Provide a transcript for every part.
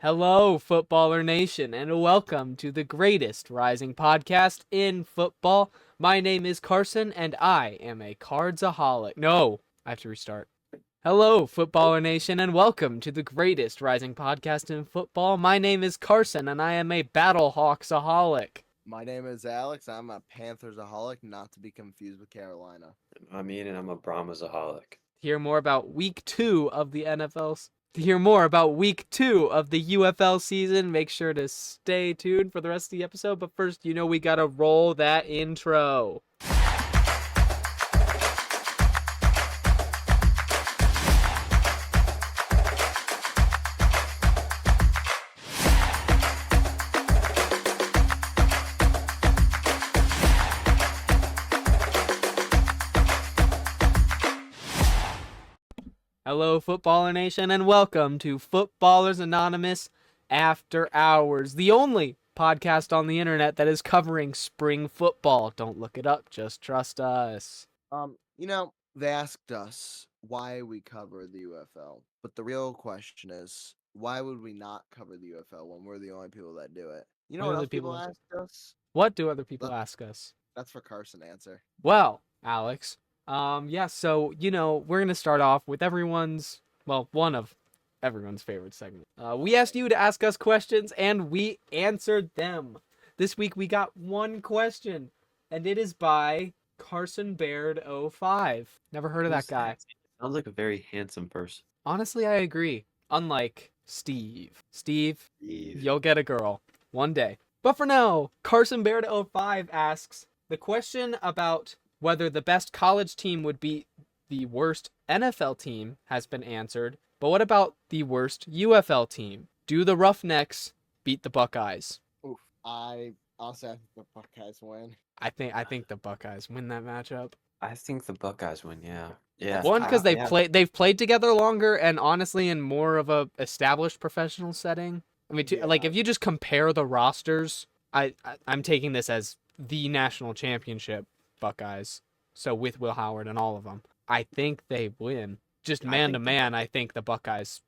Hello, Footballer Nation, and welcome to the greatest rising podcast in football. My name is Carson, and I am a cardsaholic. No, I have to restart. Hello, Footballer Nation, and welcome to the greatest rising podcast in football. My name is Carson, and I am a Battlehawksaholic. My name is Alex. I'm a Panthersaholic, not to be confused with Carolina. I'm Ian, and I'm a Brahmasaholic. Hear more about week 2 of the NFL's. To hear more about week 2 of the UFL season, make sure to stay tuned for the rest of the episode. But first, we gotta roll that intro. Hello, Footballer Nation, and welcome to Footballers Anonymous After Hours, the only podcast on the internet that is covering spring football. Don't look it up, just trust us. They asked us why we cover the UFL, but the real question is, why would we not cover the UFL when we're the only people that do it? You know What what other else people people- asked us? What do other people ask us? That's for Carson to answer. Well, Alex, so, we're going to start off with one of everyone's favorite segment. We asked you to ask us questions, and we answered them. This week, we got one question, and it is by Carson Baird 05. Never heard of that guy. Sounds like a very handsome person. Honestly, I agree. Unlike Steve. Steve, Eve. you'll get a girl. One day. But for now, Carson Baird 05 asks, the question about whether the best college team would beat the worst NFL team has been answered, but what about the worst UFL team? Do the Roughnecks beat the Buckeyes? Oof. I also think the Buckeyes win. I think the Buckeyes win that matchup. I think the Buckeyes win, yeah. Yeah. One, because I- they've played together longer, and honestly in more of a established professional setting. I mean, Yeah. if you just compare the rosters, I'm taking this as the national championship Buckeyes. So with Will Howard and all of them, I think they win. Just man to man, I think the Buckeyes.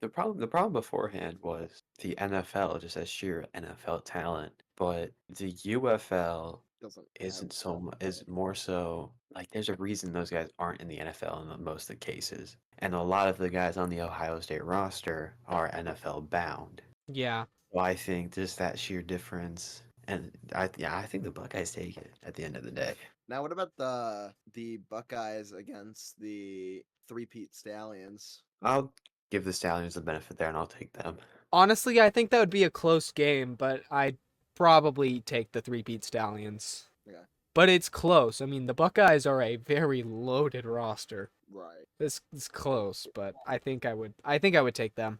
The problem beforehand was the NFL just has sheer NFL talent, but the UFL Doesn't isn't have so that mu- is more so like there's a reason those guys aren't in the NFL in most of the cases, and a lot of the guys on the Ohio State roster are NFL bound. Yeah. So I think just that sheer difference, and I think the Buckeyes take it at the end of the day. Now, what about the Buckeyes against the three-peat Stallions? I'll give the Stallions the benefit there, and I'll take them. Honestly, I think that would be a close game, but I'd probably take the three-peat Stallions. Yeah. But it's close. I mean, the Buckeyes are a very loaded roster. Right. It's close, but I think I would take them.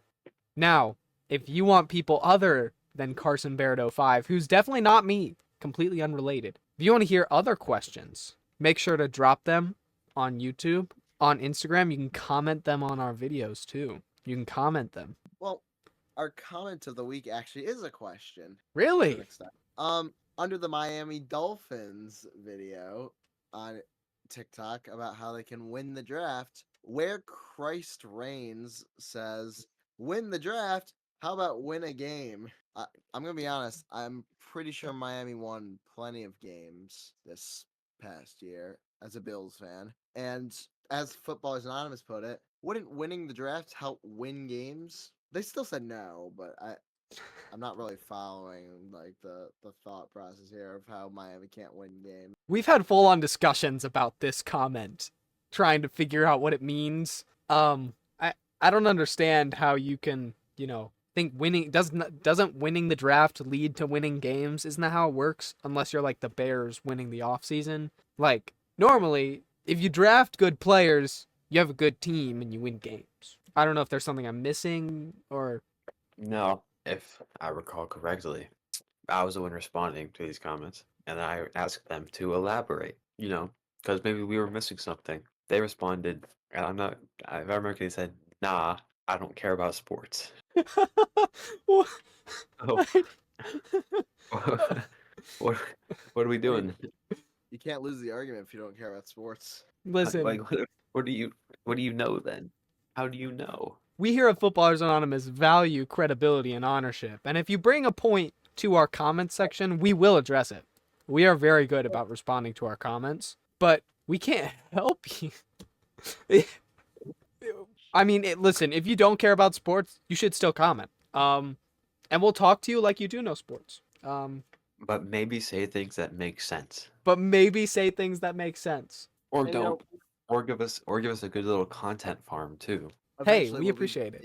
Now, if you want people other than Carson Baird 05, who's definitely not me, completely unrelated. If you want to hear other questions, make sure to drop them on YouTube, on Instagram. You can comment them on our videos too. You can comment them. Well, our comment of the week actually is a question. Really? To an extent. Under the Miami Dolphins video on TikTok about how they can win the draft, where Christ Reigns says, "Win the draft. How about win a game?" I'm gonna be honest. I'm pretty sure Miami won plenty of games this past year as a Bills fan, and as Footballers Anonymous put it, wouldn't winning the draft help win games? They still said no, but I'm not really following like the thought process here of how Miami can't win games. We've had full-on discussions about this comment, trying to figure out what it means. I don't understand how you can, think doesn't winning the draft lead to winning games? Isn't that how it works? Unless you're like the Bears winning the offseason. Like, normally, if you draft good players, you have a good team and you win games. I don't know if there's something I'm missing or... No, if I recall correctly, I was the one responding to these comments, and I asked them to elaborate, because maybe we were missing something. They responded, and if I remember correctly, they said, nah, I don't care about sports. What? Oh. What are we doing? You can't lose the argument if you don't care about sports. Listen, Like, what do you know then? How do you know? we here at Footballers Anonymous value credibility and ownership. And if you bring a point to our comments section, we will address it. We are very good about responding to our comments, but we can't help you. I mean, listen, if you don't care about sports, you should still comment. And we'll talk to you like you do know sports. But maybe say things that make sense. But maybe say things that make sense. Or And, you know, don't. Or give us a good little content farm too. Hey, eventually we we'll be appreciate it.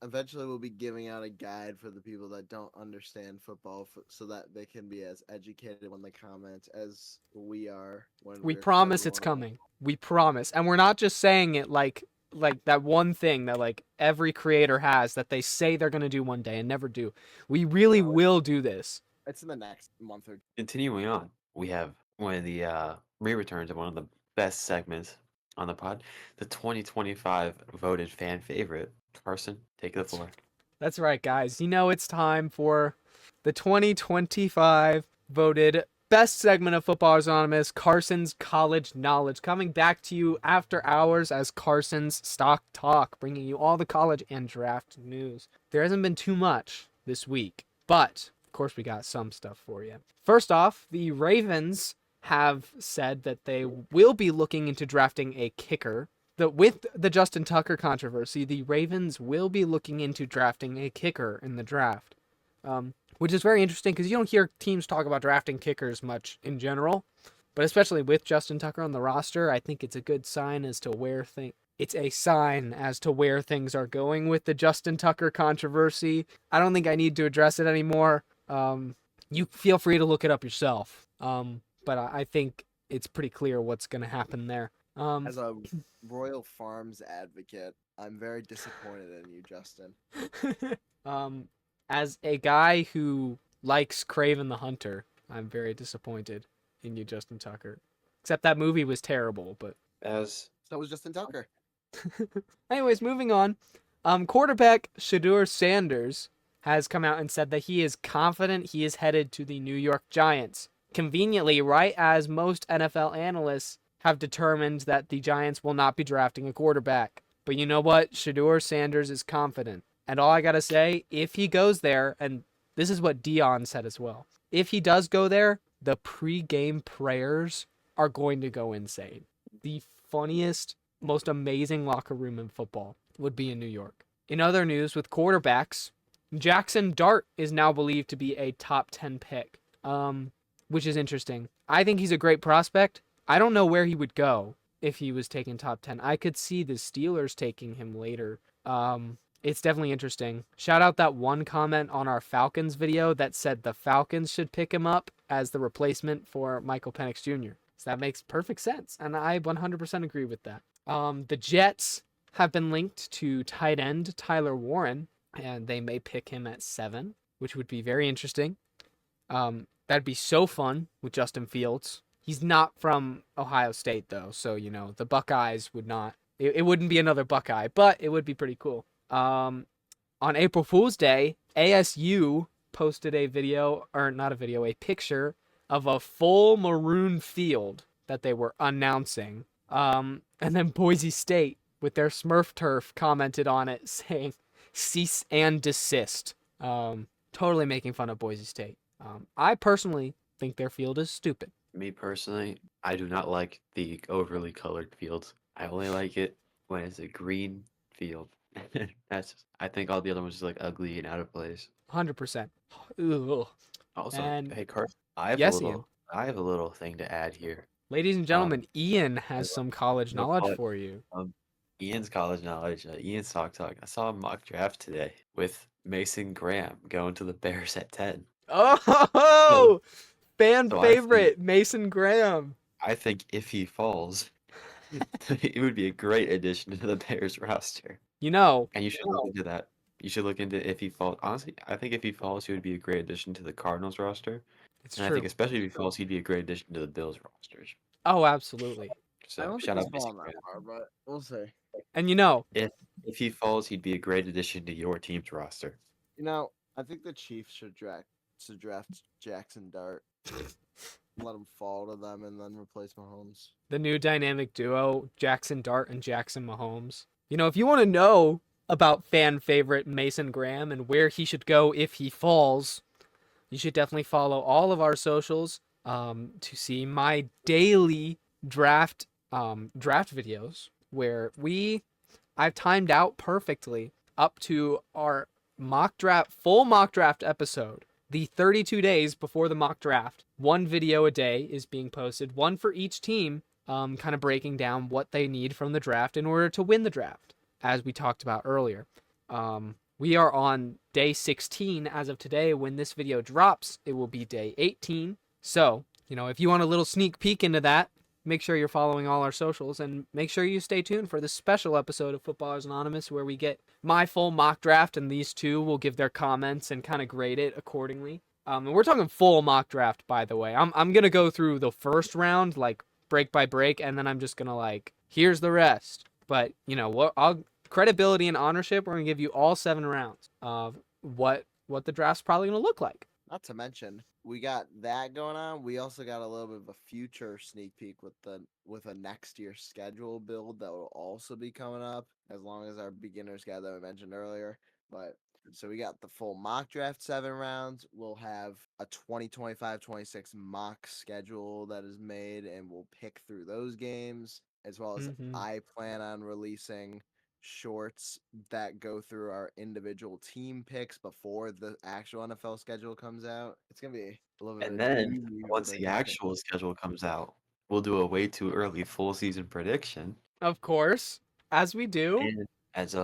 Eventually, we'll be giving out a guide for the people that don't understand football, so that they can be as educated on the comments as we are. When We we're promise it's everyone else. coming. We promise. And we're not just saying it like that one thing that like every creator has that they say they're going to do one day and never do. We really No, will do this. It's in the next month or Continuing on, we have one of the re-returns of one of the best segments on the pod, the 2025 voted fan favorite. Carson, take the floor. That's right, guys. You know it's time for the 2025 voted best segment of Footballers Anonymous, Carson's College Knowledge, coming back to you after hours as Carson's Stock Talk, bringing you all the college and draft news. There hasn't been too much this week, but of course we got some stuff for you. First off, the Ravens have said that they will be looking into drafting a kicker. With the Justin Tucker controversy, the Ravens will be looking into drafting a kicker in the draft, which is very interesting because you don't hear teams talk about drafting kickers much in general, but especially with Justin Tucker on the roster, I think it's a good sign as to where it's a sign as to where things are going with the Justin Tucker controversy. I don't think I need to address it anymore. You feel free to look it up yourself, but I think it's pretty clear what's going to happen there. as a Royal Farms advocate, I'm very disappointed in you, Justin. As a guy who likes Craven the Hunter, I'm very disappointed in you, Justin Tucker. Except that movie was terrible, but So was Justin Tucker. anyways, moving on. Quarterback Shedeur Sanders has come out and said that he is confident he is headed to the New York Giants. Conveniently, right as most NFL analysts have determined that the Giants will not be drafting a quarterback. But you know what? Shedeur Sanders is confident. And all I gotta say, if he goes there, and this is what Dion said as well, if he does go there, the pre-game prayers are going to go insane. The funniest, most amazing locker room in football would be in New York. In other news, with quarterbacks, Jackson Dart is now believed to be a top 10 pick, which is interesting. I think he's a great prospect. I don't know where he would go if he was taken top 10. I could see the Steelers taking him later. It's definitely interesting. Shout out that one comment on our Falcons video that said the Falcons should pick him up as the replacement for Michael Penix Jr. So that makes perfect sense, and I 100% agree with that. The Jets have been linked to tight end Tyler Warren, and they may pick him at 7, which would be very interesting. That'd be so fun with Justin Fields. He's not from Ohio State, though, so, you know, the Buckeyes would not... It wouldn't be another Buckeye, but it would be pretty cool. On April Fool's Day, ASU posted a picture of a full maroon field that they were announcing. And then Boise State, with their Smurf turf, commented on it saying, cease and desist. Totally making fun of Boise State. I personally think their field is stupid. Me personally, I do not like the overly colored fields. I only like it when it's a green field. I think all the other ones just look ugly and out of place. 100%. Ugh. Also, And hey Carson, I have yes, a Ian. little, I have a little thing to add here. Ladies and gentlemen, Ian has some college knowledge for you. Ian's college knowledge, Ian's talk. I saw a mock draft today with Mason Graham going to the Bears at 10. Oh, fan So favorite, Mason Graham. I think if he falls, it would be a great addition to the Bears roster. You know, And you should look into that. You should look into if he falls. Honestly, I think if he falls, he would be a great addition to the Cardinals roster. it's And I true. think especially if he falls, he'd be a great addition to the Bills rosters. Oh, absolutely. I So don't shout think out he's Mason falling that Graham. far, but we'll see. And you know, If he falls, he'd be a great addition to your team's roster. You know, I think the Chiefs should draft Jackson Dart. Let him fall to them and then replace Mahomes. the new dynamic duo, Jackson Dart and Jackson Mahomes. You know, if you want to know about fan favorite Mason Graham and where he should go if he falls, you should definitely follow all of our socials to see my daily draft videos where I've timed out perfectly up to our full mock draft episode. The 32 days before the mock draft, one video a day is being posted, one for each team, kind of breaking down what they need from the draft in order to win the draft, as we talked about earlier. We are on day 16 as of today. When this video drops, it will be day 18. So, if you want a little sneak peek into that, make sure you're following all our socials and make sure you stay tuned for this special episode of Footballers Anonymous where we get my full mock draft and these two will give their comments and kind of grade it accordingly. And we're talking full mock draft, by the way. I'm going to go through the first round, like break by break, and then I'm just going to here's the rest. But, credibility and ownership, we're going to give you all 7 rounds of what the draft's probably going to look like. Not to mention, we got that going on. We also got a little bit of a future sneak peek with a next year schedule build that will also be coming up, as long as our beginners guide that we mentioned earlier. But so we got the full mock draft 7 rounds. We'll have a 2025-26 mock schedule that is made, and we'll pick through those games, as well as I plan on releasing shorts that go through our individual team picks before the actual NFL schedule comes out. It's gonna be a little bit. And of a then doozy once with the everything. actual schedule comes out, we'll do a way too early full season prediction. Of course, as we do. And as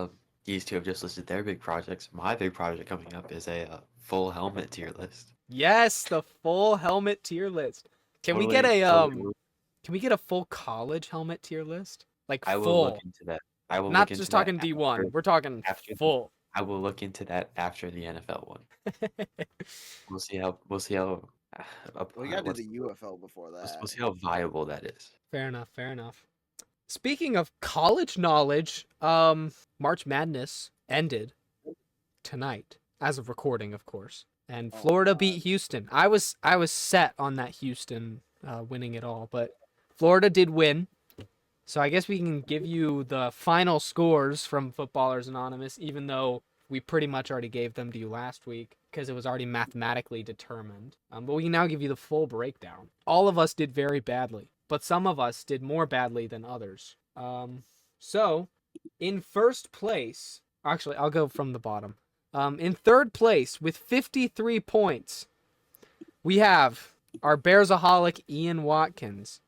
these two have just listed their big projects, my big project coming up is a full helmet tier list. Yes, the full helmet tier list. Can we get a full college helmet tier list? I will full. look into that. I will Not look just into talking that D1. We're talking full. I will look into that after the NFL one. We'll see how We got to do the UFL before that. We'll see how viable that is. Fair enough. Speaking of college knowledge, March Madness ended tonight, as of recording, of course. And Florida beat Houston. I was set on that Houston winning it all, but Florida did win. So I guess we can give you the final scores from Footballers Anonymous, even though we pretty much already gave them to you last week because it was already mathematically determined. But we can now give you the full breakdown. All of us did very badly, but some of us did more badly than others. So in first place, actually, I'll go from the bottom. In third place with 53 points, we have our Bearsaholic Ian Watkins.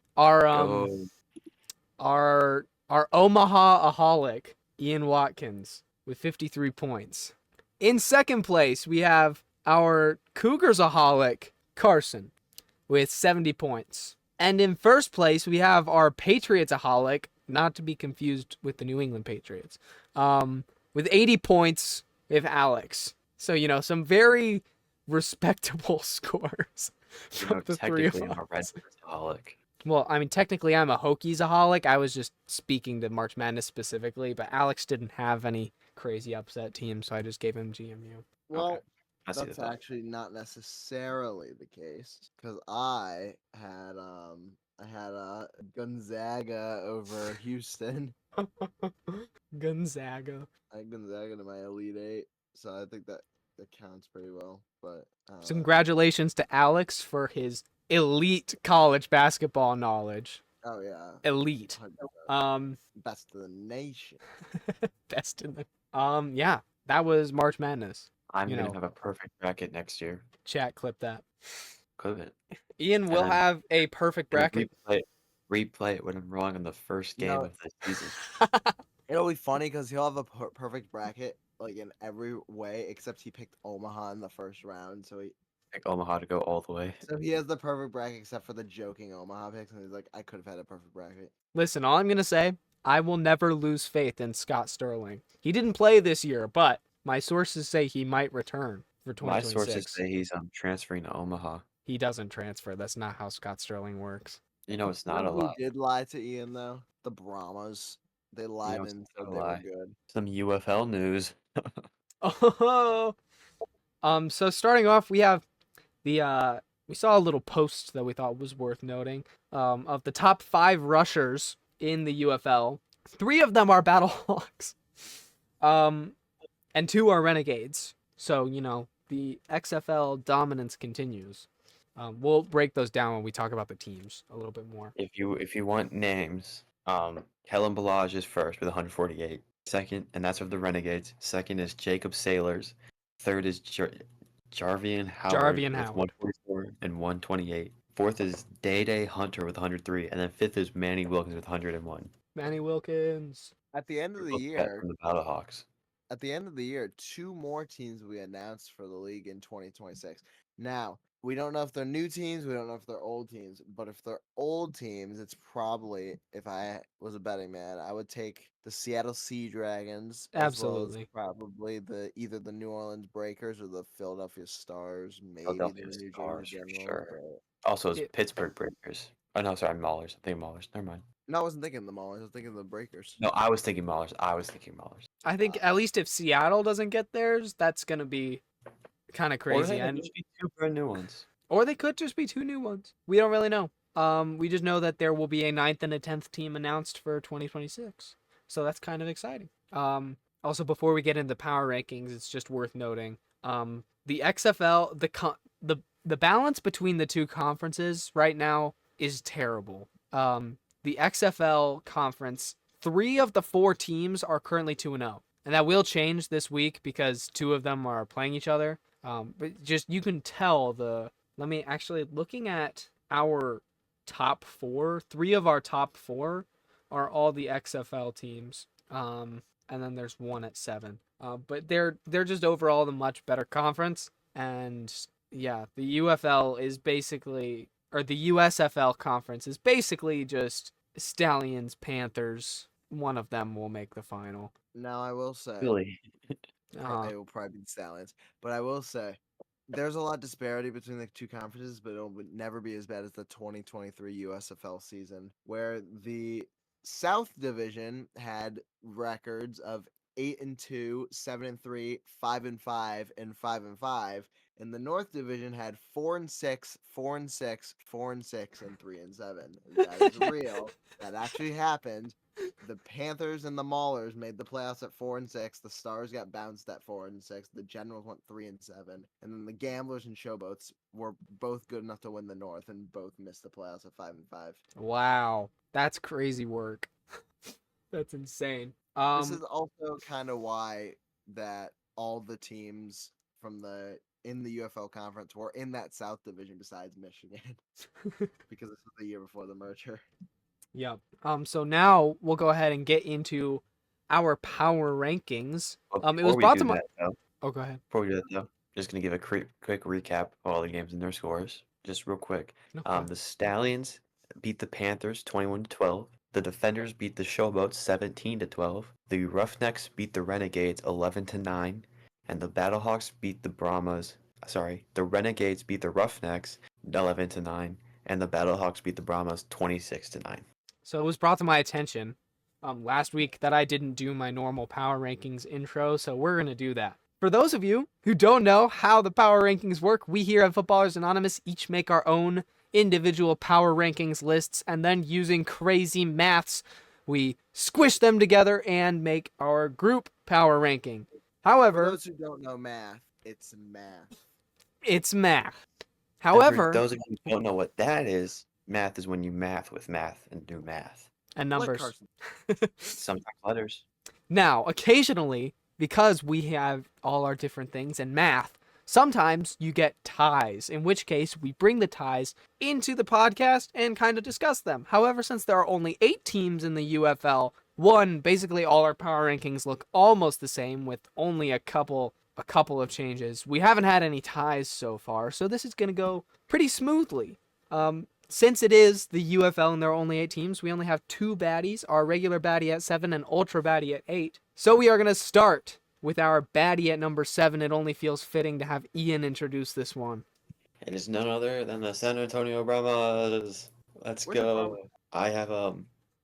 Our Omaha-aholic, Ian Watkins, with 53 points. In second place, we have our Cougars-aholic, Carson, with 70 points. And in first place, we have our Patriots-aholic, not to be confused with the New England Patriots, with 80 points with Alex. So, some very respectable scores from the three of us. Well, I mean, technically I'm a Hokies-aholic. I was just speaking to March Madness specifically, but Alex didn't have any crazy upset teams, so I just gave him GMU. Well, okay. that's actually not necessarily the case, because I had Gonzaga over Houston. Gonzaga. I had Gonzaga to my Elite Eight, so I think that counts pretty well. But so congratulations to Alex for his elite college basketball knowledge. Oh yeah, elite. Best in the nation. Best in the. Yeah, that was March Madness. I'm gonna have a perfect bracket next year. Chat, clip that. Clip it. Ian will have a perfect bracket. Replay it when I'm wrong in the first game of the season. It'll be funny because he'll have a perfect bracket in every way except he picked Omaha in the first round, so he picked Omaha to go all the way. So he has the perfect bracket except for the joking Omaha picks, and he's like, I could have had a perfect bracket. Listen, all I'm gonna say, I will never lose faith in Scott Sterling. He didn't play this year, but my sources say he might return for 2026. My sources say he's transferring to Omaha. He doesn't transfer. That's not how Scott Sterling works. It's not a lot. Who did lie to Ian though? The Brahmas. They lied and said they were good. Some UFL news. So starting off, we have we saw a little post that we thought was worth noting of the top 5 rushers in the UFL. 3 of them are Battlehawks. And 2 are Renegades. So, the XFL dominance continues. We'll break those down when we talk about the teams a little bit more. If you want names, Helen Balaj is first with 148. Second, and that's of the Renegades. Second is Jacob Sailors. Third is Jarvian Howard Jarvian with Howard. 144 and 128. Fourth is Day Day Hunter with 103, and then fifth is Manny Wilkins with 101. Manny Wilkins. At the end of They're the both year, from the Battlehawks. at the end of the year, 2 more teams will be announced for the league in 2026. Now, we don't know if they're new teams, we don't know if they're old teams, but if they're old teams, it's probably, if I was a betting man, I would take the Seattle Sea Dragons as well as Absolutely. probably either the New Orleans Breakers or the Philadelphia Stars, maybe Philadelphia the New Jersey Stars for Generals. sure. Also, It- Pittsburgh Breakers. Oh no, sorry, Maulers. I think Maulers. Never mind. No, I wasn't thinking the Maulers, I was thinking the Breakers. No, I was thinking Maulers. I think at least if Seattle doesn't get theirs, that's going to be kind of Or crazy. they could And just be 2 brand new ones. or they could just be 2 new ones. We don't really know. We just know that there will be a 9th and a 10th team announced for 2026. So that's kind of exciting. Also, before we get into power rankings, it's just worth noting the XFL, the balance between the 2 conferences right now is terrible. The XFL conference, 3 of the 4 teams are currently 2-0, and that will change this week because 2 of them are playing each other. But just you can tell let me actually looking at our top 4. 3 of our top 4 are all the XFL teams. And then there's 1 at 7. But they're just overall the much better conference. And yeah, the UFL is basically, or the USFL conference is basically just Stallions, Panthers. One of them will make the final. Now, I will say, Really? it will probably be the Stallions, but I will say, there's a lot of disparity between the 2 conferences, but it would never be as bad as the 2023 USFL season, where the South Division had records of 8-2, 7-3, 5-5, and 5-5, and the North Division had 4-6, 4-6, 4-6, and 3-7. That is real. That actually happened. The Panthers and the Maulers made the playoffs at 4-6. The Stars got bounced at 4-6. The Generals went 3-7, and then the Gamblers and Showboats were both good enough to win the North and both missed the playoffs at 5-5. Wow, that's crazy work. That's insane. This is also kind of why that all the teams from in the UFL conference were in that South Division besides Michigan, because this was the year before the merger. Yep. So now we'll go ahead and get into our power rankings. But It was before we brought do to my. that, though, Oh, go ahead. before we do that, though, just gonna give a quick recap of all the games and their scores, just real quick. Okay. The Stallions beat the Panthers 21-12. The Defenders beat the Showboats 17-12. The Roughnecks beat the Renegades 11-9, and the Battlehawks beat the Brahmas. Sorry, the Renegades beat the Roughnecks 11-9, and the Battlehawks beat the Brahmas 26-9. So it was brought to my attention last week that I didn't do my normal power rankings intro, so we're going to do that. For those of you who don't know how the power rankings work, we here at Footballers Anonymous each make our own individual power rankings lists, and then using crazy maths, we squish them together and make our group power ranking. For However, those who don't know math, it's math. it's math. And However, for those of you who don't know what that is, math is when you math with math and do math. and Like numbers. Carson. Sometimes letters. Now, occasionally, because we have all our different things in math, sometimes you get ties, in which case we bring the ties into the podcast and kind of discuss them. However, since there are only 8 teams in the UFL, basically all our power rankings look almost the same with only a couple of changes. We haven't had any ties so far, so this is going to go pretty smoothly. Since it is the UFL and there are only 8 teams, we only have 2 baddies, our regular baddie at 7 and ultra baddie at 8. So we are going to start with our baddie at number 7. It only feels fitting to have Ian introduce this one. It is none other than the San Antonio Brahmas. Let's Where's the go. problem? I have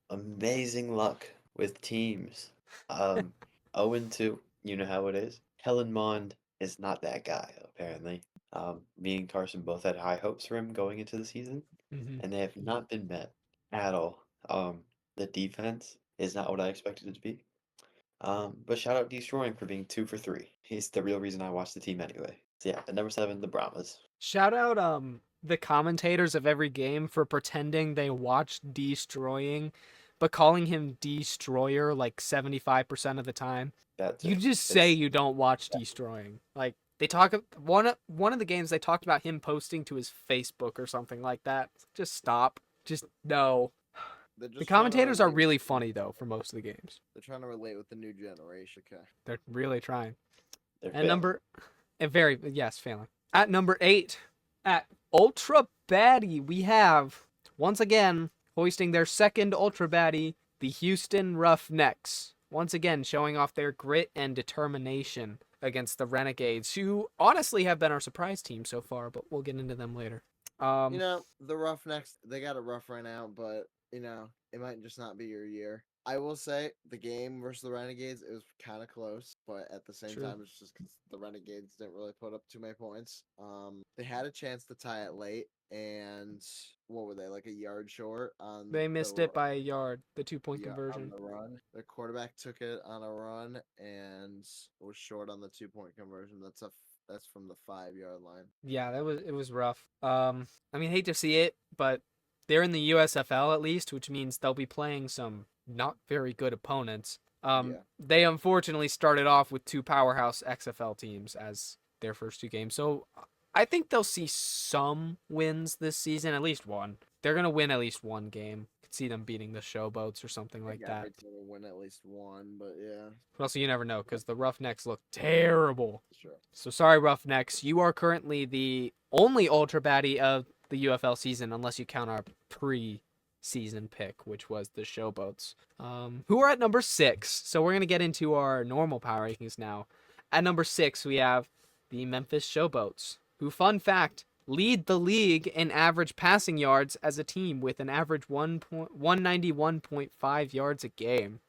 amazing luck with teams. 0-2, you know how it is. Helen Mond is not that guy, apparently. Me and Carson both had high hopes for him going into the season, and they have not been met at all. The defense is not what I expected it to be. But shout out Destroying for being 2 for 3. He's the real reason I watched the team anyway. So yeah, at number 7, the Brahmas. Shout out the commentators of every game for pretending they watched Destroying, but calling him Destroyer like 75% of the time. That You too. just say It's you don't watch Destroying. Like they talk one of the games they talked about him posting to his Facebook or something like that. Just stop. Just no. They're The just trying to commentators are relate really with the new funny though for most of the games. They're trying to relate with the new generation. Okay. They're really trying. they're And failing. failing. At number 8, at Ultra Baddie, we have once again hoisting their second Ultra Baddie, the Houston Roughnecks. Once again showing off their grit and determination against the Renegades, who honestly have been our surprise team so far, but we'll get into them later. The Roughnecks, they got it rough right now, but it might just not be your year. I will say the game versus the Renegades, it was kind of close, but at the same True. time, it's just because the Renegades didn't really put up too many points. They had a chance to tie it late, and what were they, like a yard short on They missed it by a yard, the 2-point on conversion. the run. Their quarterback took it on a run and was short on the 2-point conversion. That's from the 5-yard line. Yeah, it was rough. I mean, hate to see it, but they're in the USFL at least, which means they'll be playing some not very good opponents. Yeah. They unfortunately started off with 2 powerhouse XFL teams as their first 2 games, so I think they'll see some wins this season, at least one. They're gonna win at least one game. Could see them beating the Showboats or something like that. It's gonna win at least one, but yeah, But also, you never know because the Roughnecks look terrible. sure. So sorry, Roughnecks. You are currently the only Ultra Baddie of the UFL season, unless you count our pre-season pick, which was the Showboats, who are at number 6. So we're gonna get into our normal power rankings now. At number 6, we have the Memphis Showboats, who, fun fact, lead the league in average passing yards as a team with an average 191.5 yards a game,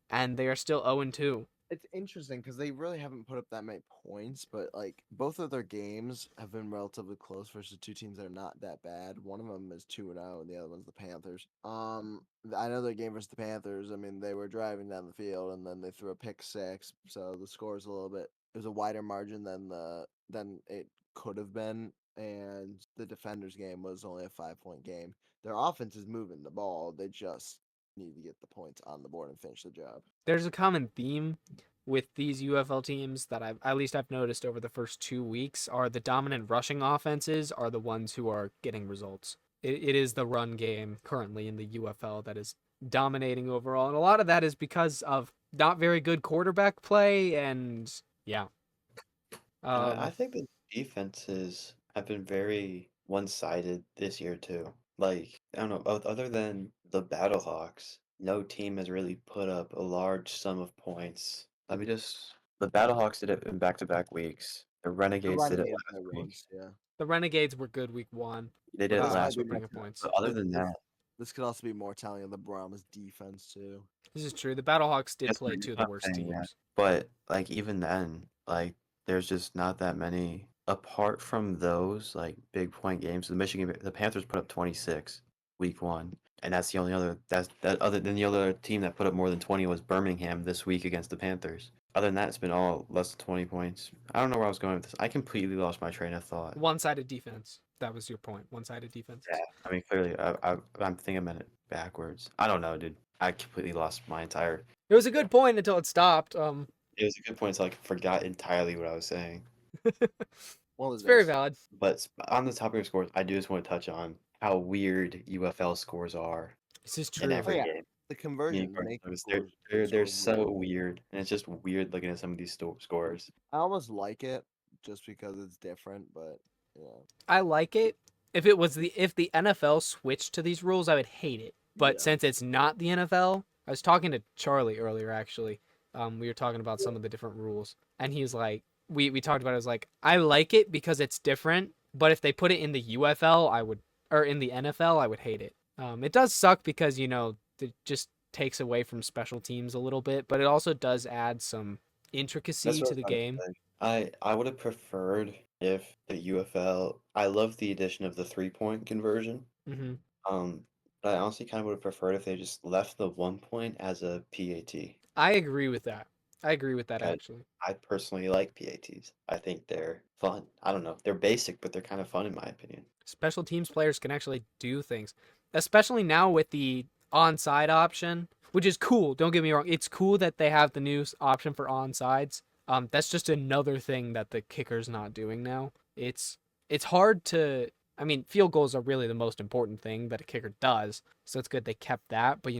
and they are still 0-2. It's interesting because they really haven't put up that many points, but like both of their games have been relatively close versus 2 teams that are not that bad. One of them is 2-0, and the other one's the Panthers. I know their game versus the Panthers. I mean, they were driving down the field, and then they threw a pick six, so the score is a little bit. It was a wider margin than it could have been, and the Defenders game was only a 5-point game. Their offense is moving the ball. They just need to get the points on the board and finish the job. There's a common theme with these UFL teams that I've noticed over the first 2 weeks are the dominant rushing offenses are the ones who are getting results. It is the run game currently in the UFL that is dominating overall, and a lot of that is because of not very good quarterback play, and yeah. I think the defenses have been very one-sided this year too. Like, I don't know, other than the Battlehawks, no team has really put up a large sum of points. The Battlehawks did it in back-to-back weeks. The Renegades did it last week. Once, yeah. The Renegades were good week 1. They did it But this might last be week. putting more up points. But other than that, This could also be more telling of the Brahmas defense too. This is true. The Battlehawks did That's play what 2 of the I'm worst saying, yeah. teams. But like even then, like there's just not that many apart from those like big point games. The Panthers put up 26 week 1, and that's the only other that other than the other team that put up more than 20 was Birmingham this week against the Panthers. Other than that, it's been all less than 20 points. I don't know where I was going with this. I completely lost my train of thought. One-sided defense. That was your point. One-sided defense. Yeah, I mean clearly, I'm thinking about it backwards. I don't know, dude. I completely lost my entire. It was a good point until it stopped. It was a good point, so I forgot entirely what I was saying. It's very valid. But on the topic of scores, I do just want to touch on how weird UFL scores are This is in true. every yeah. game. The conversion Being make Cardinals, scores they're so weird, and it's just weird looking at some of these scores. I almost like it just because it's different, but yeah. I like it. If the NFL switched to these rules, I would hate it. But Yeah. since it's not the NFL, I was talking to Charlie earlier actually. We were talking about some of the different rules, and he was like, we talked about it. I was like, I like it because it's different, but if they put it in the UFL, or in the NFL, I would hate it. It does suck because it just takes away from special teams a little bit, but it also does add some intricacy That's what to the I was about game. to say. I would have preferred if the UFL. I love the addition of the 3-point conversion. Hmm. But I honestly kind of would have preferred if they just left the 1 point as a PAT. I agree with that. I agree with that I, actually. I personally like PATs. I think they're fun. I don't know. They're basic, but they're kind of fun in my opinion. Special teams players can actually do things, especially now with the onside option, which is cool. Don't get me wrong. It's cool that they have the new option for onsides. That's just another thing that the kicker's not doing now. It's hard to. I mean, field goals are really the most important thing that a kicker does, so it's good they kept that. But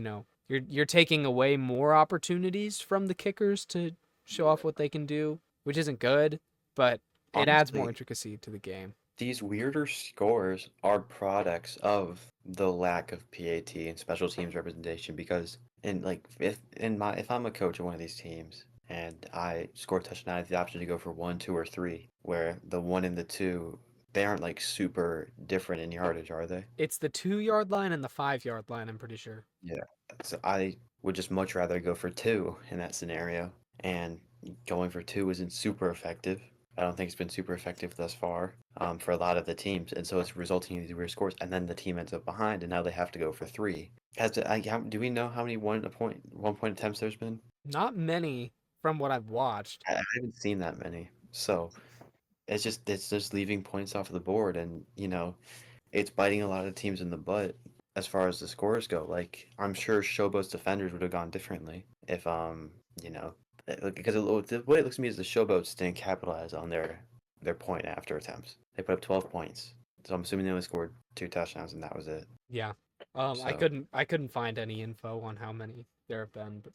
you're taking away more opportunities from the kickers to show off what they can do, which isn't good, but it adds more Honestly, intricacy to the game. these weirder scores are products of the lack of PAT and special teams representation because if I'm a coach of one of these teams and I score a touchdown, I have the option to go for 1, 2, or 3, where the 1 and the 2 they aren't like super different in yardage, are they? It's the 2 yard line and the 5 yard line, I'm pretty sure. Yeah. So I would just much rather go for 2 in that scenario, and going for 2 isn't super effective. I don't think it's been super effective thus far for a lot of the teams, and so it's resulting in these weird scores. And then the team ends up behind, and now they have to go for 3. Do we know how many 1 point attempts there's been? Not many from what I've watched. I haven't seen that many. So it's just leaving points off the board, and it's biting a lot of teams in the butt as far as the scores go. Like I'm sure Showboat's defenders would have gone differently if because the way it looks to me is the Showboats didn't capitalize on their point after attempts. They put up 12 points, so I'm assuming they only scored 2 touchdowns and that was it. Yeah. I So couldn't find any info on how many there have been, but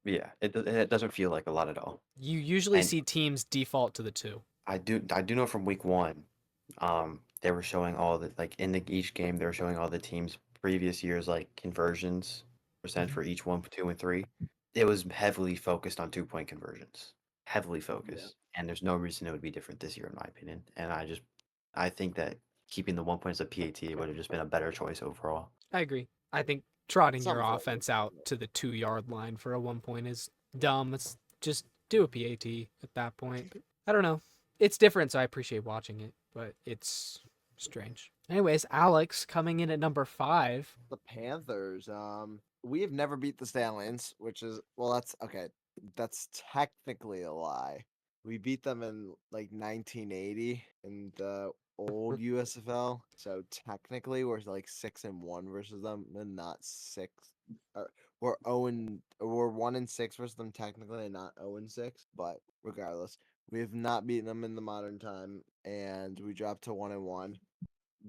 it doesn't feel like a lot at all. you usually And see teams default to the 2. I do know from week 1, they were showing all the like each game they were showing all the teams previous years like conversions percent Mhm. for each 1, 2, and 3. It was heavily focused on 2-point conversions, heavily Yeah. focused, and there's no reason it would be different this year in my opinion. And I think that keeping the 1 point as a PAT would have just been a better choice overall. I agree. I think trotting your Some form of offense out to the 2 yard line for a 1 point is dumb. It's just do a PAT at that point. But I don't know. It's different, so I appreciate watching it, but it's strange. Anyways, Alex coming in at number 5. The Panthers. We have never beat the Stallions, which is that's okay. That's technically a lie. We beat them in like 1980 in the old USFL. So technically, we're like 6-1 versus them, and not 6. We're 1-6 versus them technically, and not 0-6. But regardless, we have not beaten them in the modern time, and we dropped to 1-1.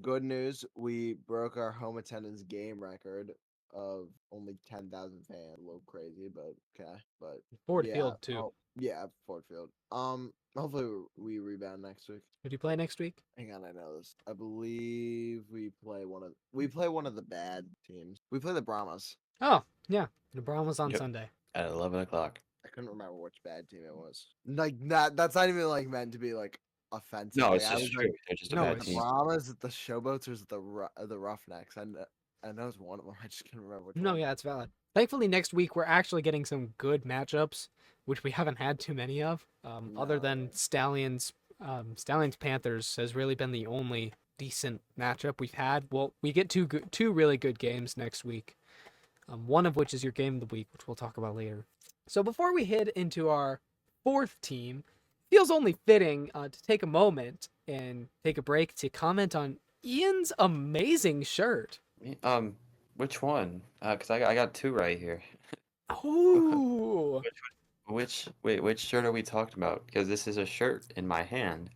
Good news, we broke our home attendance game record of only 10,000 fans. A little crazy, but okay. But Ford yeah, Field too. yeah, Ford Field. Hopefully we rebound next week. Who do you play next week? Hang on, I know this. I believe we play one of the bad teams. We play the Brahmas. Oh, yeah. The Browns on Yep. Sunday. At 11 o'clock. I couldn't remember which bad team it was. Like that's not even like meant to be like offensive. No, Like, it's I just was true. like, They're just a No, bad it's- the team. Brahmas, the Showboats, or is it the Roughnecks? I know it's one of them. I just can't remember which No, one. yeah, it's valid. Thankfully, next week we're actually getting some good matchups, which we haven't had too many of. Other than No. Stallions Panthers has really been the only decent matchup we've had. Well, we get two really good games next week. One of which is your game of the week, which we'll talk about later. So before we head into our 4th team, feels only fitting to take a moment and take a break to comment on Ian's amazing shirt. Which one? Because I got 2 right here. Oh, Which shirt are we talking about? Because this is a shirt in my hand.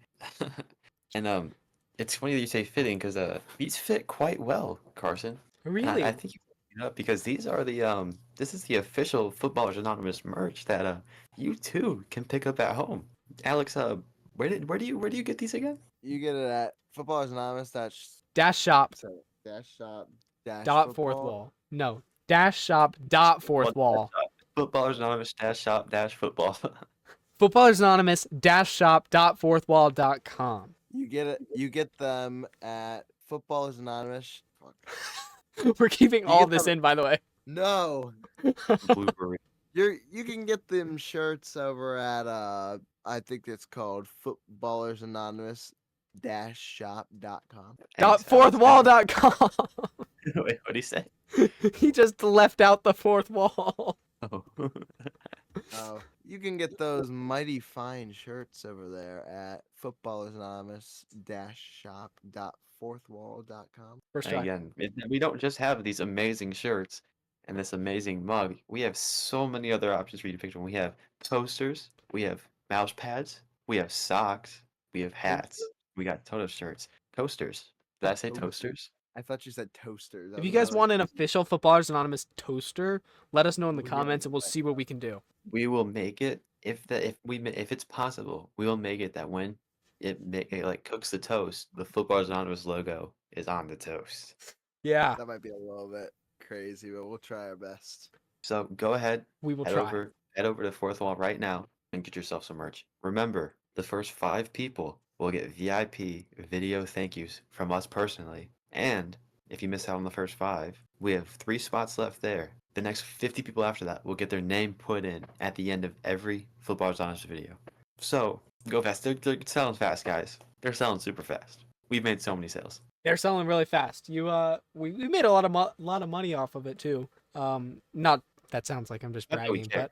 And it's funny that you say fitting because these fit quite well, Carson. And I really? think you picked it up because these are this is the official Footballers Anonymous merch that you too can pick up at home. Alex, where do you get these again? You get it at Footballers Anonymous Dash shop dash shop dash dot fourth football. wall. No, dash shop dot fourth wall. Footballers Anonymous dash shop dash football. Footballers Anonymous dash shop dot fourthwall.com. You get it. You get them at Footballers Anonymous. Fuck. We're keeping You all get this them- in, by the way. No, Blueberry. you can get them shirts over at I think it's called Footballers Anonymous shop.com. Dot Thanks, Alex. fourthwall.com. Wait, what do you say? He just left out the fourth wall. Oh. Oh, you can get those mighty fine shirts over there at footballersanonymous-shop.fourthwall.com. First And try. again, we don't just have these amazing shirts and this amazing mug. We have so many other options for you to pick from. We have posters, we have mouse pads, we have socks, we have hats, we got Toto shirts, toasters. Did I say toasters? I thought you said toasters. I If you was guys like, want an official Footballers Anonymous toaster, let us know in the we gotta comments get and we'll that. see what we can do. We will make it if it's possible. We will make it that when it like cooks the toast, the Footballers Anonymous logo is on the toast. Yeah, That might be a little bit crazy, but we'll try our best. So go ahead, we will head try. head over to Fourth Wall right now and get yourself some merch. Remember, the first 5 people will get VIP video thank yous from us personally. And if you miss out on the first 5, we have 3 spots left there. The next 50 people after that will get their name put in at the end of every Footballers Honest video. So go fast. They're selling fast, guys. They're selling super fast. We've made so many sales. They're selling really fast. We made a lot of money off of it too. Not that sounds like I'm just Not that we bragging, care.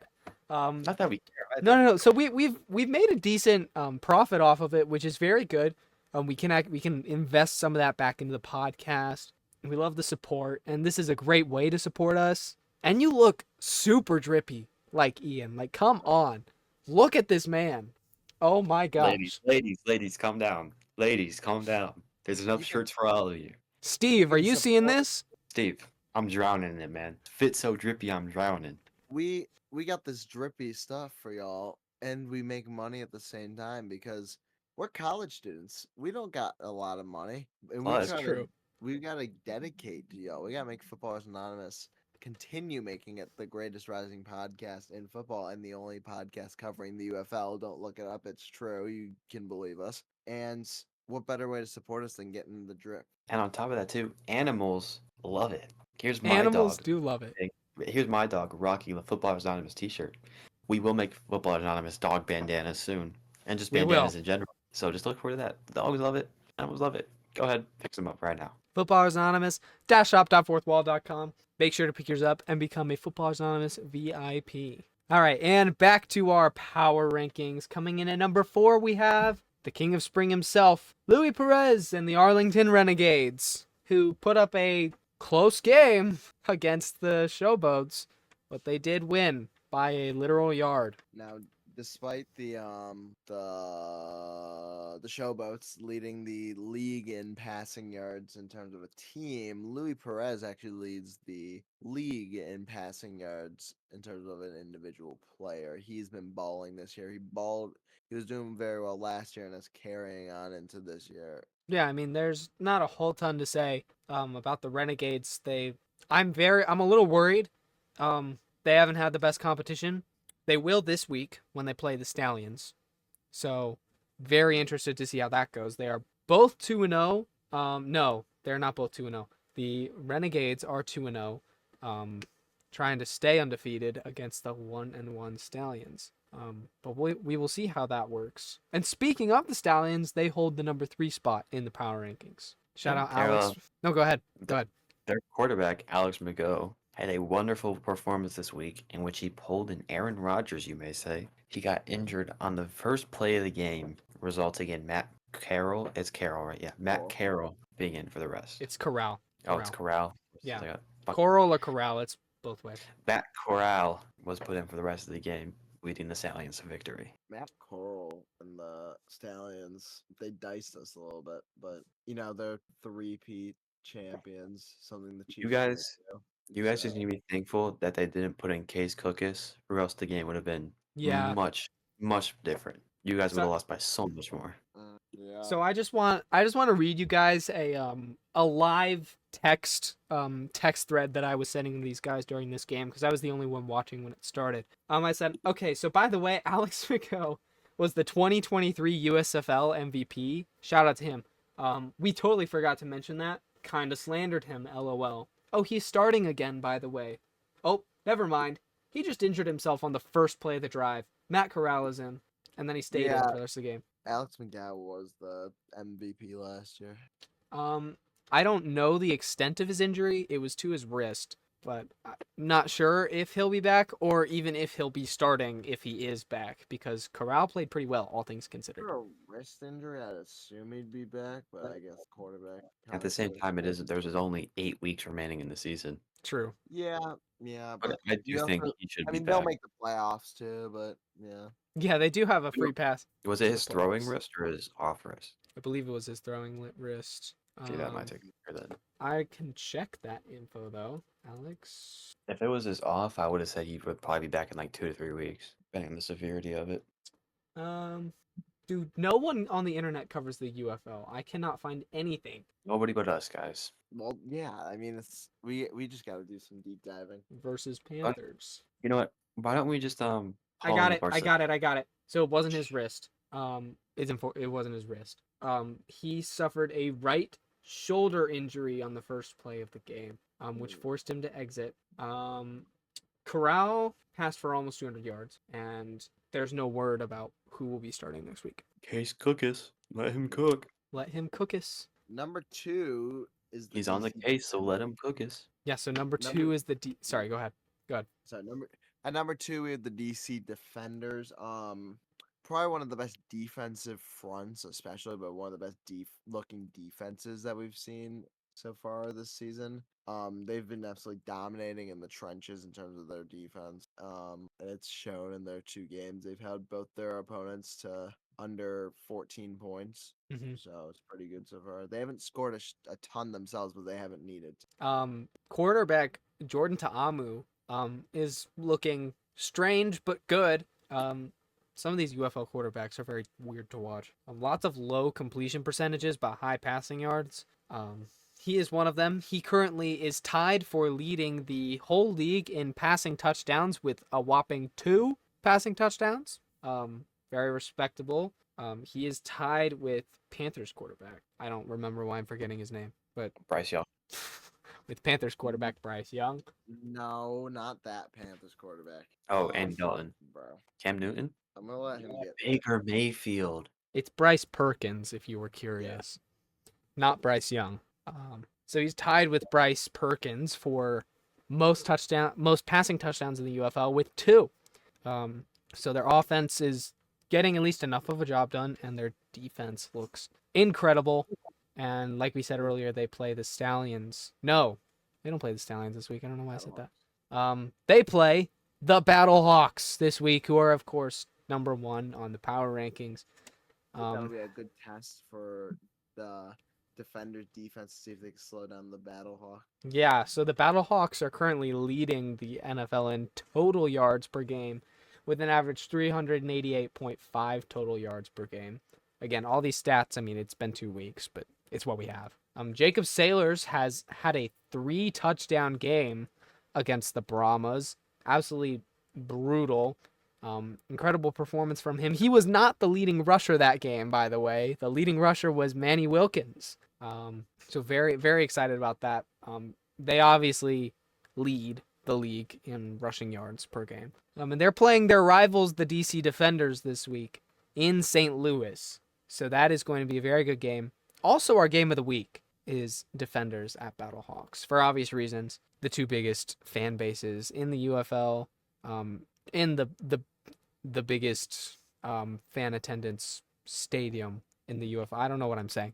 but Not that we care. no. So we've made a decent profit off of it, which is very good. We can invest some of that back into the podcast. We love the support, and this is a great way to support us. And you look super drippy, like Ian. Like, come on, look at this man. Oh my gosh, Ladies, calm down. Ladies, calm down. There's enough You can- shirts for all of you. Steve, are can you seeing support- this? Steve, I'm drowning in it, man. Fit so drippy, I'm drowning. We got this drippy stuff for y'all, and we make money at the same time because we're college students. We don't got a lot of money, and Oh, that's true. we gotta dedicate to y'all. We gotta make Footballers Anonymous continue making it the greatest rising podcast in football and the only podcast covering the UFL. Don't look it up; it's true. You can believe us. And what better way to support us than getting the drip? And on top of that, too, animals love it. Here's my Animals dog. do love it. Here's my dog, Rocky, the Footballers Anonymous t-shirt. We will make Footballers Anonymous dog bandanas soon. And just We bandanas will. in general. So just look forward to that. The dogs love it. Animals love it. Go ahead, pick some up right now. Footballers Anonymous -shop.fourthwall.com. Make sure to pick yours up and become a Footballers Anonymous VIP. All right, and back to our power rankings. Coming in at number 4, we have the King of Spring himself, Louis Perez and the Arlington Renegades, who put up a close game against the Showboats, but they did win by a literal yard. Now, despite the Showboats leading the league in passing yards in terms of a team, Louis Perez actually leads the league in passing yards in terms of an individual player. He's been balling this year. He was doing very well last year and is carrying on into this year. Yeah, I mean, there's not a whole ton to say about the Renegades. I'm a little worried. They haven't had the best competition. They will this week when they play the Stallions. So, very interested to see how that goes. They are both 2-0. No, they're not both 2-0. The Renegades are 2-0, trying to stay undefeated against the 1-1 Stallions. But we will see how that works. And speaking of the Stallions, they hold the number 3 spot in the power rankings. Shout out Alex. No, go ahead. Go ahead. Their quarterback, Alex McGough, had a wonderful performance this week in which he pulled an Aaron Rodgers, you may say. He got injured on the first play of the game, resulting in Matt Carroll. It's Carroll, right? Yeah, Matt Carroll being in for the rest. It's Corral. Oh, it's Corral. Yeah. Coral or Corral, it's both ways. Matt Corral was put in for the rest of the game, leading the Stallions to victory. Matt Corral and the Stallions, they diced us a little bit, but they're three-peat champions, something the Chiefs You guys do. just need to be thankful that they didn't put in Case Cookus, or else the game would have been much, much different. You guys would have lost by so much more. Yeah. So I just want to read you guys a live text thread that I was sending these guys during this game because I was the only one watching when it started. I said, okay, so by the way, Alex McGough was the 2023 USFL MVP. Shout out to him. We totally forgot to mention that. Kinda slandered him, LOL. Oh, he's starting again, by the way. Oh, never mind. He just injured himself on the first play of the drive. Matt Corral is in, and then he stayed in for the rest of the game. Alex McGough was the MVP last year. I don't know the extent of his injury. It was to his wrist. but I'm not sure if he'll be back or even if he'll be starting if he is back, because Corral played pretty well, all things considered. For a wrist injury, I'd assume he'd be back, but I guess quarterback. At the same time, there's only 8 weeks remaining in the season. True. Yeah, But but I do you think also, he should I be mean, they'll back. make the playoffs too, but yeah. Yeah, they do have a You know, free pass. Was to it the his throwing playoffs. wrist or his off wrist? I believe it was his throwing wrist. See, that might take care then. I can check that info though, Alex. If it was his off, I would have said he would probably be back in like 2 to 3 weeks, depending on the severity of it. Dude, no one on the internet covers the UFL. I cannot find anything Nobody but us, guys. Well, yeah. I mean, it's we just got to do some deep diving. versus Panthers. You know what? Why don't we just I haul got in the it. parts I of- got it. I got it. So it wasn't his wrist. It wasn't his wrist. He suffered a right shoulder injury on the first play of the game, which forced him to exit. Corral passed for almost 200 yards, and there's no word about who will be starting next week. Case Cookis. Let him cook. Let him cook us. Number 2 is the He's on the DC case, so let him cook us. Yeah. So number Number- 2 is the Sorry, go ahead. So at number 2 we have the DC Defenders. Probably one of the best defensive fronts, especially, but one of the best looking defenses that we've seen so far this season. They've been absolutely dominating in the trenches in terms of their defense. And it's shown in their 2 games. They've held both their opponents to under 14 points. Mhm. So it's pretty good so far. They haven't scored a ton themselves, but they haven't needed. Quarterback Jordan Ta'amu is looking strange but good. Some of these UFL quarterbacks are very weird to watch. Lots of low completion percentages but high passing yards. He is one of them. He currently is tied for leading the whole league in passing touchdowns with a whopping 2 passing touchdowns. Very respectable. He is tied with Panthers quarterback. I don't remember why I'm forgetting his name, but Bryce Young. with Panthers quarterback Bryce Young. No, not that Panthers quarterback. Oh, and Dalton. Bro. Cam Newton. I'm gonna let him get that. Baker Mayfield. It's Bryce Perkins, if you were curious. Not Bryce Young. So he's tied with Bryce Perkins for most passing touchdowns in the UFL with 2. So their offense is getting at least enough of a job done, and their defense looks incredible. And like we said earlier, they play the Stallions. No, they don't play the Stallions this week. I don't know why I said that. They play the Battle Hawks this week, who are, of course, number 1 on the power rankings. That'll be a good test for the Defenders defense to see if they can slow down the Battle Hawk. Yeah, so the Battle Hawks are currently leading the NFL in total yards per game with an average 388.5 total yards per game. Again, all these stats, I mean, it's been 2 weeks, but it's what we have. Jacob Sailors has had a 3-touchdown game against the Brahmas. Absolutely brutal. Incredible performance from him. He was not the leading rusher that game, by the way. The leading rusher was Manny Wilkins. So very, very excited about that. They obviously lead the league in rushing yards per game. And they're playing their rivals, the DC Defenders, this week in St. Louis. So that is going to be a very good game. Also, our game of the week is Defenders at Battle Hawks. For obvious reasons, the 2 biggest fan bases in the UFL, in the biggest fan attendance stadium in the UFL. I don't know what I'm saying.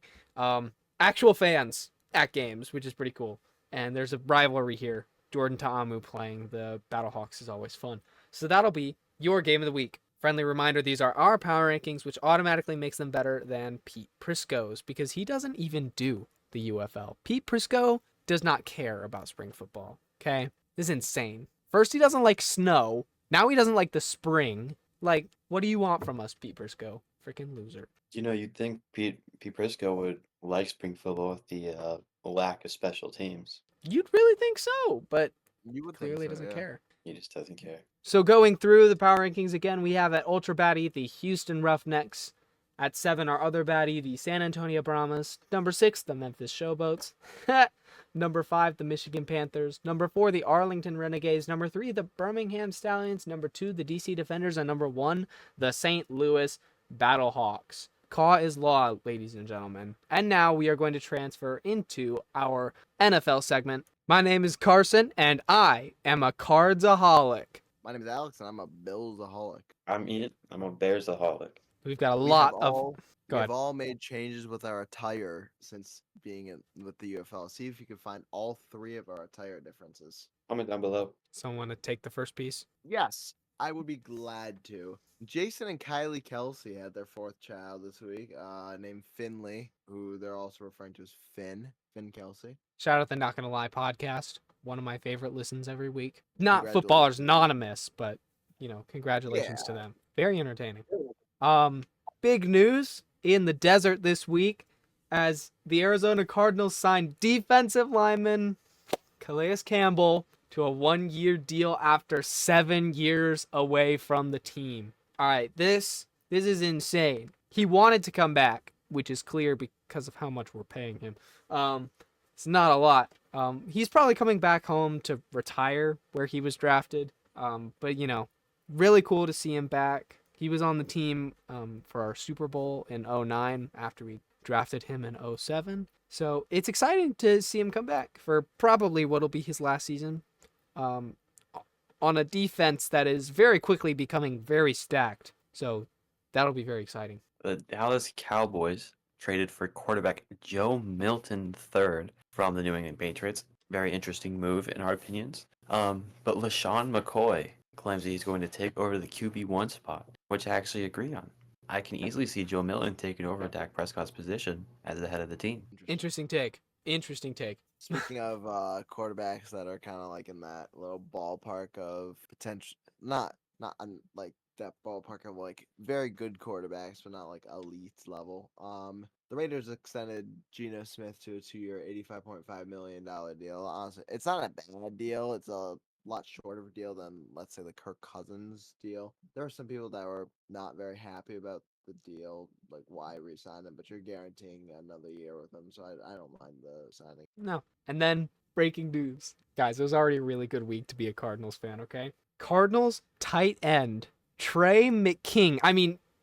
Actual fans at games, which is pretty cool. And there's a rivalry here. Jordan Ta'amu playing the Battle Hawks is always fun. So that'll be your game of the week. Friendly reminder, these are our power rankings, which automatically makes them better than Pete Prisco's because he doesn't even do the UFL. Pete Prisco does not care about spring football, okay? This is insane. First, he doesn't like snow. Now he doesn't like the spring. Like, what do you want from us, Pete Prisco? Freaking loser. You know, you'd think Pete Prisco would like spring football with the lack of special teams. You'd really think so, but You would clearly think so, doesn't yeah. care. He just doesn't care. So going through the power rankings again, we have at Ultra Baddie the Houston Roughnecks. At 7, our other baddie, the San Antonio Brahmas. Number 6, the Memphis Showboats. Number 5, the Michigan Panthers. Number 4, the Arlington Renegades. Number 3, the Birmingham Stallions. Number 2, the DC Defenders. And number 1, the St. Louis Battle Hawks. Caw is law, ladies and gentlemen. And now we are going to transfer into our NFL segment. My name is Carson, and I am a cardsaholic. My name is Alex, and I'm a Billsaholic. I'm Ian. I'm a Bearsaholic. We've got a We have lot of. all Go we ahead. have all made changes with our attire since being in with the UFL. See if you can find all three of our attire differences. Comment down below. Someone to take the first piece. Yes, I would be glad to. Jason and Kylie Kelsey had their fourth child this week, named Finley, who they're also referring to as Finn Kelsey. Shout out the Not Gonna Lie podcast. One of my favorite listens every week. Not Congratulations. Footballers Anonymous, but congratulations to them. Very entertaining. Big news in the desert this week as the Arizona Cardinals signed defensive lineman Calais Campbell to a 1-year deal after 7 years away from the team. All right, this is insane. He wanted to come back, which is clear because of how much we're paying him. It's not a lot. He's probably coming back home to retire where he was drafted. But really cool to see him back. He was on the team for our Super Bowl in 2009 after we drafted him in 2007. So it's exciting to see him come back for probably what'll be his last season on a defense that is very quickly becoming very stacked. So that'll be very exciting. The Dallas Cowboys traded for quarterback Joe Milton III from the New England Patriots. Very interesting move in our opinions. But LaShawn McCoy claims that he's going to take over the QB1 spot, which I actually agree on. I can easily see Joe Milton taking over Dak Prescott's position as the head of the team. Interesting take. Speaking of quarterbacks that are kind of like in that little ballpark of potential, not like that ballpark of like very good quarterbacks, but not like elite level. The Raiders extended Geno Smith to a 2-year, $85.5 million deal. Honestly, it's not a bad deal. It's a lot shorter of a deal than, let's say, the Kirk Cousins deal. There are some people that were not very happy about the deal, like why re-sign them, but you're guaranteeing another year with them, so I don't mind the signing. No. And then breaking news. Guys, it was already a really good week to be a Cardinals fan, okay? Cardinals tight end Trey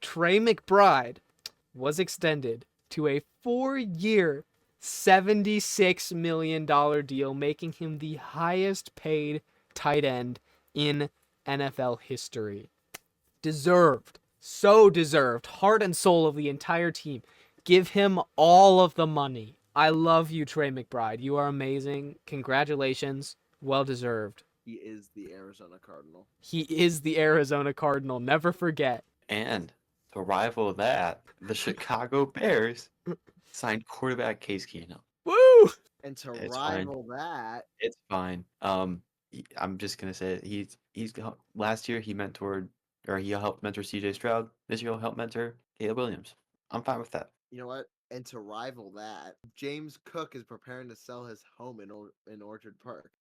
McBride was extended to a 4-year, $76 million deal, making him the highest paid tight end in NFL history. Deserved. So deserved. Heart and soul of the entire team. Give him all of the money. I love you, Trey McBride. You are amazing. Congratulations. Well deserved. He is the Arizona Cardinal. He is the Arizona Cardinal. Never forget. And to rival that, the Chicago Bears signed quarterback Case Keenum. Woo! And to It's rival that, It's fine. I'm just gonna say he's last year he helped mentor C.J. Stroud. This year he'll help mentor Caleb Williams. I'm fine with that. you know what? And to rival that, James Cook is preparing to sell his home in Orchard Park.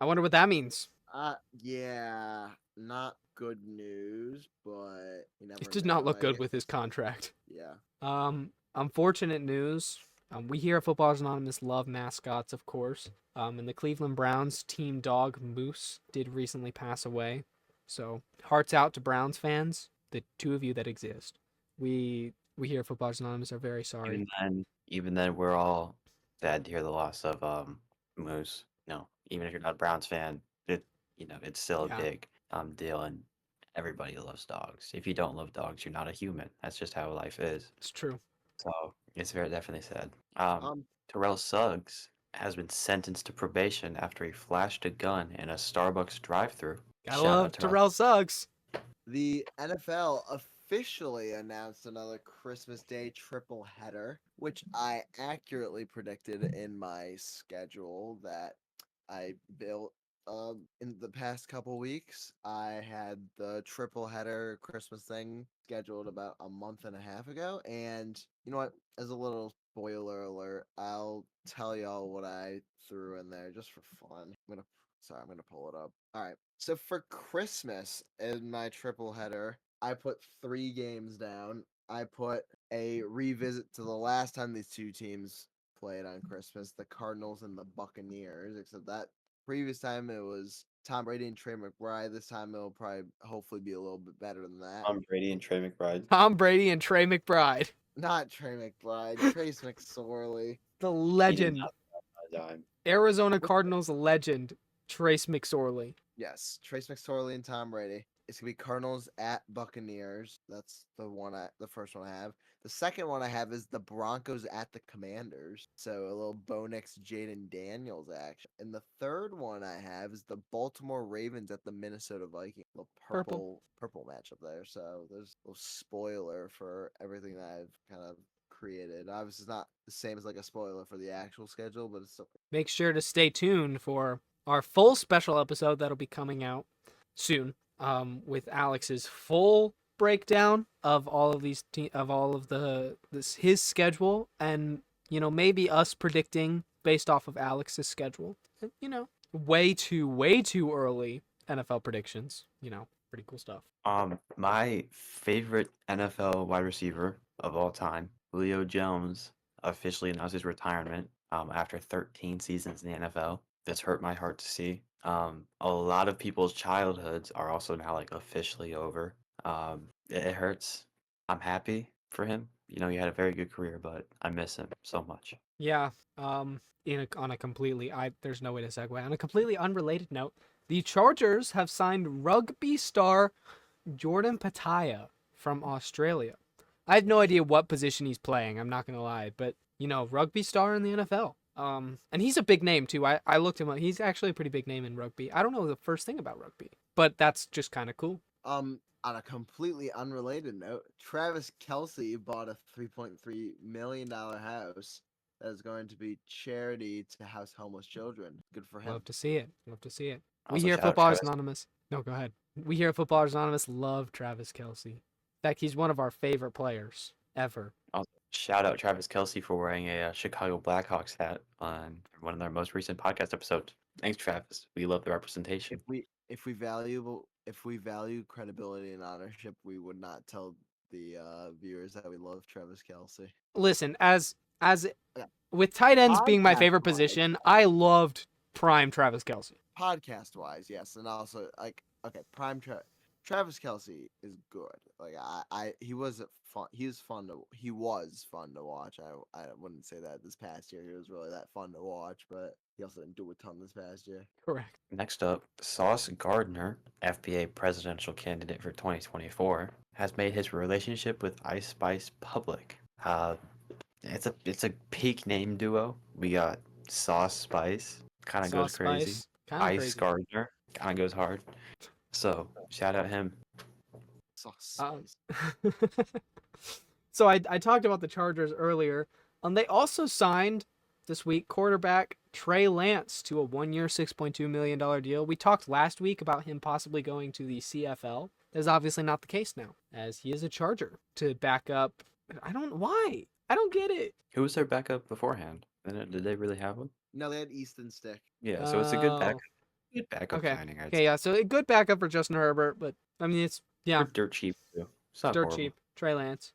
I wonder what that means. Yeah, not good news, but you never It does know, not look I good guess. with his contract. Yeah. Unfortunate news. We here at Footballers Anonymous love mascots, of course. And the Cleveland Browns team dog Moose did recently pass away. So hearts out to Browns fans, the two of you that exist. We here at Footballers Anonymous are very sorry. Even then, we're all sad to hear the loss of Moose. No, even if you're not a Browns fan, it's still Yeah. a big deal, and everybody loves dogs. If you don't love dogs, you're not a human. That's just how life is. It's true. So it's very definitely sad. Um, Terrell Suggs has been sentenced to probation after he flashed a gun in a Starbucks drive-thru. Gotta Shout out love Terrell Suggs. the NFL officially announced another Christmas Day triple header, which I accurately predicted in my schedule that I built in the past couple weeks. I had the triple header Christmas thing scheduled about a month and a half ago, and you know what? As a little spoiler alert, I'll tell y'all what I threw in there just for fun. I'm gonna pull it up. All right. So for Christmas in my triple header, I put 3 games down. I put a revisit to the last time these two teams played on Christmas, the Cardinals and the Buccaneers, except that previous time it was Tom Brady and Trey McBride. This time it'll probably hopefully be a little bit better than that. Tom Brady and Trey McBride. Tom Brady and Trey McBride. Not Trey McBride, Trace McSorley. The legend. dime. Arizona Cardinals legend Trace McSorley. Yes, Trace McSorley and Tom Brady. It's gonna be Cardinals at Buccaneers. That's the first one I have. The second one I have is the Broncos at the Commanders. So a little Bo Nix, Jaden Daniels action. And the third one I have is the Baltimore Ravens at the Minnesota Vikings. The purple matchup there. So there's a little spoiler for everything that I've kind of created. Obviously, it's not the same as like a spoiler for the actual schedule, but it's still. Make sure to stay tuned for our full special episode that'll be coming out soon, with Alex's full breakdown of all of these his schedule, and maybe us predicting based off of Alex's schedule. Way too early NFL predictions. Pretty cool stuff. My favorite NFL wide receiver of all time, Julio Jones, officially announced his retirement after 13 seasons in the NFL. That's hurt my heart to see. A lot of people's childhoods are also now like officially over. It hurts. I'm happy for him. He had a very good career, but I miss him so much. Yeah. There's no way to segue. On a completely unrelated note, the Chargers have signed rugby star Jordan Pataya from Australia. I have no idea what position he's playing. I'm not gonna lie, but rugby star in the NFL. And he's a big name too. I looked him up. He's actually a pretty big name in rugby. I don't know the first thing about rugby, but that's just kind of cool. On a completely unrelated note, Travis Kelce bought a $3.3 million house that is going to be charity to house homeless children. Good for him. Love to see it. Love to see it. We Also, here at shout out Footballers Travis. Anonymous. No, go ahead. We here at Footballers Anonymous love Travis Kelce. In fact, he's one of our favorite players ever. Also, shout out Travis Kelce for wearing a Chicago Blackhawks hat on one of their most recent podcast episodes. Thanks, Travis. We love the representation. If we value credibility and ownership, we would not tell the viewers that we love Travis Kelce. Listen, as with tight ends being my favorite Podcast-wise. position, I loved prime Travis Kelce. Podcast wise, yes, and also Travis Kelce is good. Like he was fun. He was fun to watch. I wouldn't say that this past year he was really that fun to watch, but he also didn't do a ton this past year. Correct. Next up, Sauce Gardner, FBA presidential candidate for 2024, has made his relationship with Ice Spice public. It's a peak name duo. We got Sauce Spice, kind of goes Sauce crazy. Spice, kinda Ice crazy. Gardner, kind of goes hard. So shout out him. Sauce Um, Spice. So I talked about the Chargers earlier. They also signed this week quarterback Trey Lance to a 1-year, $6.2 million deal. We talked last week about him possibly going to the CFL. That is obviously not the case now, as he is a Charger to back up. Why? I don't get it. Who was their backup beforehand? Did they really have one? No, they had Easton Stick. Yeah, so it's a good Oh. backup. Good backup Okay. signing. I'd Okay, say. yeah. So a good backup for Justin Herbert, but I mean it's They're dirt cheap too. It's not dirt horrible. cheap. Trey Lance.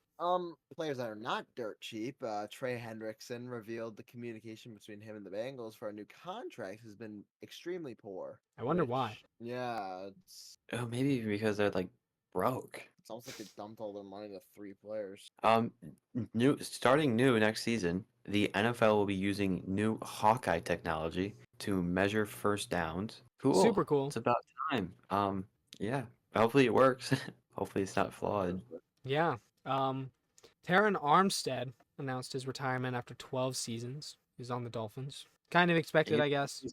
Players that are not dirt cheap. Trey Hendrickson revealed the communication between him and the Bengals for a new contract has been extremely poor. I wonder why. Yeah, Oh, maybe because they're like broke. it's almost like they dumped all their money to 3 players. Starting new next season, the NFL will be using new Hawkeye technology to measure first downs. Cool. Super cool. It's about time. Yeah. Hopefully it works. Hopefully it's not flawed. Yeah. Taron Armstead announced his retirement after 12 seasons. He's on the Dolphins. Kind of expected, I guess.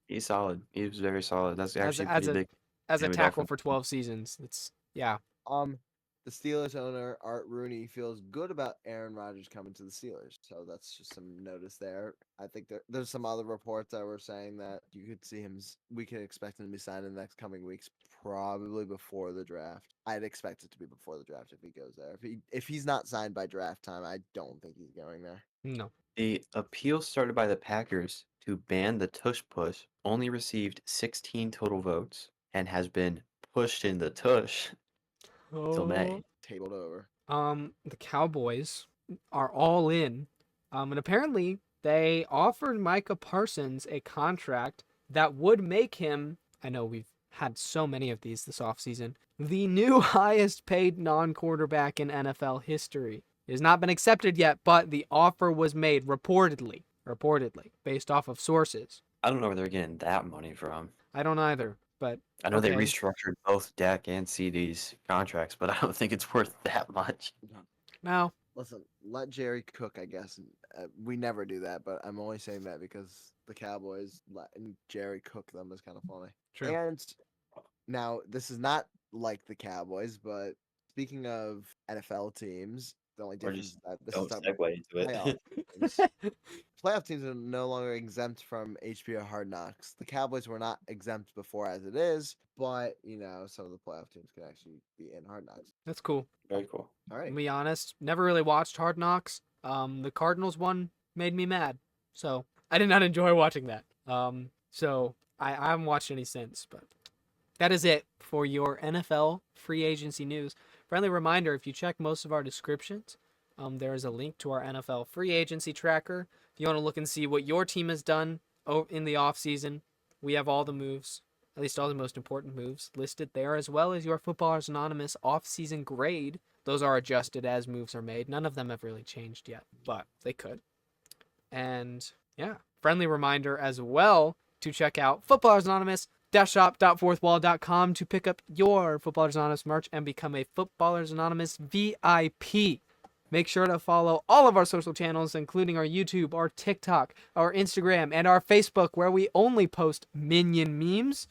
He's solid. He was very solid. That's actually pretty big. As a Miami tackle Dolphin. for 12 seasons. Yeah. The Steelers owner Art Rooney feels good about Aaron Rodgers coming to the Steelers, so that's just some notice there. I think there's some other reports that were saying that you could see him. We could expect him to be signed in the next coming weeks, probably before the draft. I'd expect it to be before the draft if he goes there. If he's not signed by draft time, I don't think he's going there. No. The appeal started by the Packers to ban the tush push only received 16 total votes and has been pushed in the tush till May. Tabled over. The Cowboys are all in. And apparently they offered Micah Parsons a contract that would make him, I know we've had so many of these this offseason, the new highest paid non-quarterback in NFL history. It has not been accepted yet, but the offer was made reportedly. reportedly, based off of sources. I don't know where they're getting that money from. I don't either, but I know they okay. restructured both Dak and CD's contracts, but I don't think it's worth that much. Now, Listen, let Jerry cook, I guess. We never do that, but I'm only saying that because the Cowboys letting Jerry cook them is kind of funny. true. And now, this is not like the Cowboys, but speaking of NFL teams, the only Or difference just is that this don't is segue into playoff it. teams. Playoff teams are no longer exempt from HBO Hard Knocks. The Cowboys were not exempt before as it is, but some of the playoff teams could actually be in Hard Knocks. That's cool. Very cool. All right. To be honest, never really watched Hard Knocks. The Cardinals one made me mad, so I did not enjoy watching that. So I haven't watched any since, but that is it for your NFL free agency news. Friendly reminder, if you check most of our descriptions, there is a link to our NFL free agency tracker. If you want to look and see what your team has done in the offseason, we have all the moves, at least all the most important moves, listed there, as well as your Footballers Anonymous offseason grade. Those are adjusted as moves are made. None of them have really changed yet, but they could. And yeah, friendly reminder as well to check out Footballers Anonymous shop.fourthwall.com to pick up your Footballers Anonymous merch and become a Footballers Anonymous VIP. Make sure to follow all of our social channels, including our YouTube, our TikTok, our Instagram, and our Facebook, where we only post Minion memes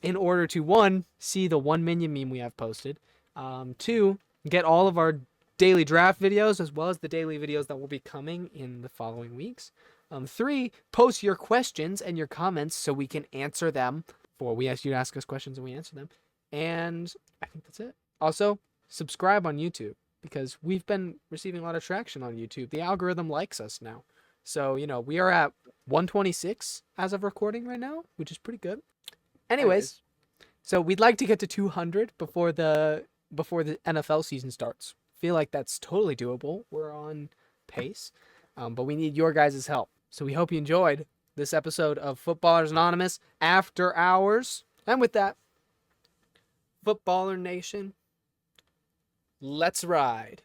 in order to, 1, see the 1 Minion meme we have posted, 2, get all of our daily draft videos, as well as the daily videos that will be coming in the following weeks. 3, post your questions and your comments so we can answer them. 4, we ask you to ask us questions and we answer them. And I think that's it. Also, subscribe on YouTube, because we've been receiving a lot of traction on YouTube. The algorithm likes us now. So, we are at 126 as of recording right now, which is pretty good. Anyways, so we'd like to get to 200 before the NFL season starts. Feel like that's totally doable. We're on pace, but we need your guys' help. So we hope you enjoyed this episode of Footballers Anonymous After Hours. And with that, Footballer Nation, let's ride.